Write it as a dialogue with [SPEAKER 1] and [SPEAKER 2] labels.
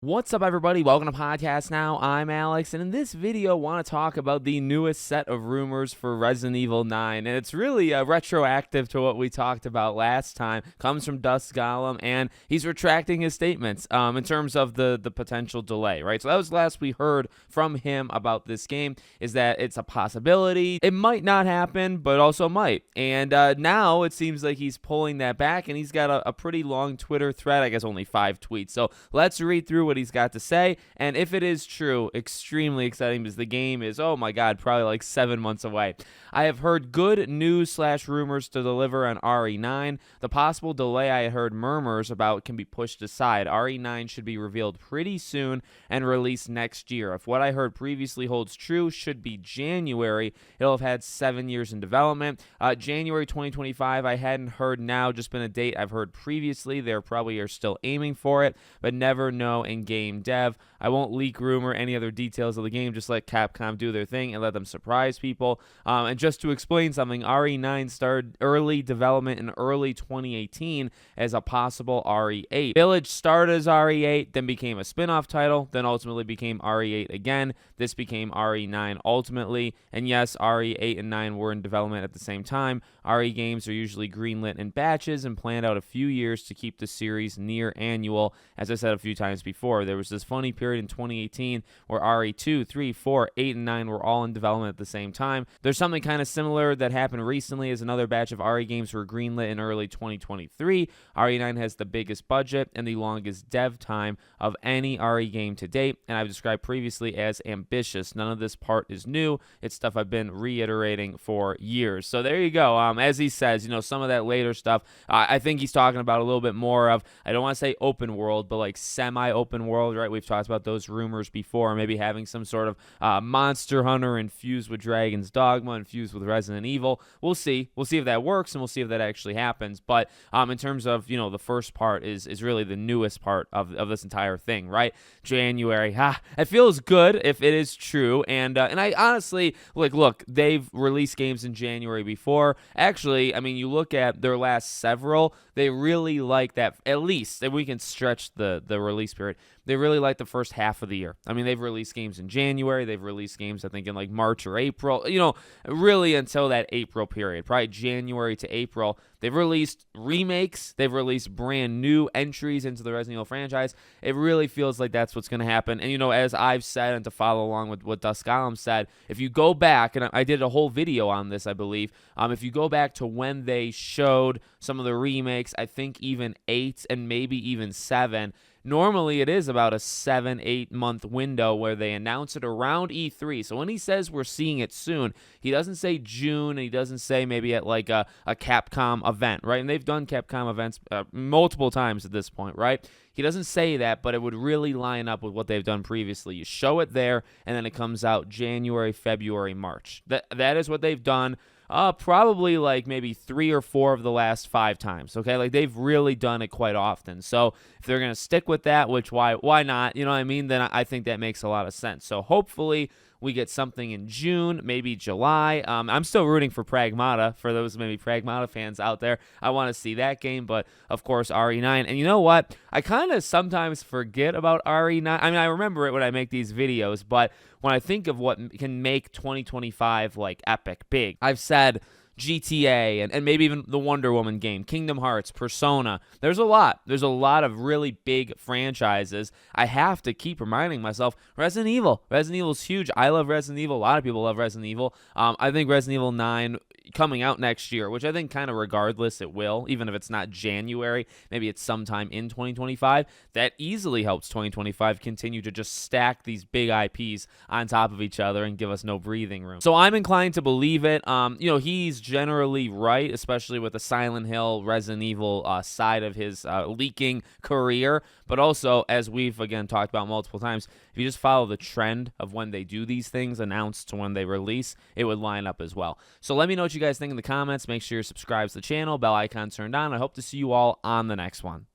[SPEAKER 1] What's up, everybody? Welcome to Podcast Now. I'm Alex, and in this video, I want to talk about the newest set of rumors for Resident Evil 9, and it's really retroactive to what we talked about last time. Comes from Dust Golem, and he's retracting his statements in terms of the potential delay, right? So that was the last we heard from him about this game, is that it's a possibility. It might not happen, but also might. And now it seems like he's pulling that back, and he's got a pretty long Twitter thread, I guess only 5 tweets. So let's read through what he's got to say, and if it is true, extremely exciting because the game is, oh my god, probably like 7 months away. I have heard good news/rumors to deliver on RE9. The possible delay I heard murmurs about can be pushed aside. RE9 should be revealed pretty soon and released next year. If what I heard previously holds true, should be January. It'll have had 7 years in development. January 2025, I hadn't heard now, just been a date I've heard previously. They probably are still aiming for it, but never know in game dev. I won't leak rumor any other details of the game, just let Capcom do their thing and let them surprise people. And just to explain something, RE9 started early development in early 2018 as a possible RE8. Village started as RE8, then became a spin-off title, then ultimately became RE8 again. This became RE9 ultimately, and yes, RE8 and 9 were in development at the same time. RE games are usually greenlit in batches and planned out a few years to keep the series near annual. As I said a few times before, there was this funny period in 2018 where RE2, 3, 4, 8, and 9 were all in development at the same time. There's something kind of similar that happened recently as another batch of RE games were greenlit in early 2023. RE9 has the biggest budget and the longest dev time of any RE game to date, and I've described previously as ambitious. None of this part is new. It's stuff I've been reiterating for years. So there you go. As he says, some of that later stuff, I think he's talking about a little bit more of, I don't want to say open world, but like semi-open world, right? We've talked about those rumors before, maybe having some sort of Monster Hunter infused with Dragon's Dogma, infused with Resident Evil. We'll see. We'll see if that works, and we'll see if that actually happens. But in terms of, the first part is really the newest part of this entire thing, right? January. It feels good if it is true. And I honestly, look, they've released games in January before. Actually, I mean, you look at their last several, they really like that, at least, if we can stretch the release period, they really like the first half of the year. I mean, they've released games in January. They've released games, I think, in like March or April, really until that April period, probably January to April. They've released remakes. They've released brand new entries into the Resident Evil franchise. It really feels like that's what's going to happen. And, as I've said, and to follow along with what Dust Golem said, if you go back, and I did a whole video on this, I believe, if you go back to when they showed some of the remakes, I think even 8 and maybe even 7, normally it is about a 7-8 month window where they announce it around E3. So when he says we're seeing it soon, he doesn't say June, and he doesn't say maybe at like a Capcom event, right? And they've done Capcom events multiple times at this point, right? He doesn't say that, but it would really line up with what they've done previously. You show it there, and then it comes out January, February, March. That is what they've done. Probably like maybe 3 or 4 of the last 5 times, okay? Like, they've really done it quite often. So if they're going to stick with that, which why not, you know what I mean, then I think that makes a lot of sense. So hopefully we get something in June, maybe July. I'm still rooting for Pragmata, for those maybe Pragmata fans out there. I want to see that game, but of course RE9. And you know what? I kind of sometimes forget about RE9. I mean, I remember it when I make these videos, but when I think of what can make 2025 like epic, big, I've said GTA and maybe even the Wonder Woman game, Kingdom Hearts, Persona. There's a lot. There's a lot of really big franchises. I have to keep reminding myself, Resident Evil. Resident Evil's huge. I love Resident Evil. A lot of people love Resident Evil. I think Resident Evil 9 coming out next year, which I think kind of regardless it will, even if it's not January, maybe it's sometime in 2025, that easily helps 2025 continue to just stack these big IPs on top of each other and give us no breathing room. So I'm inclined to believe it. He's generally right, especially with the Silent Hill, Resident Evil side of his leaking career, but also, as we've again talked about multiple times, if you just follow the trend of when they do these things, announced to when they release, it would line up as well. So let me know what you guys think in the comments. Make sure you're subscribed to the channel, bell icon turned on. I hope to see you all on the next one.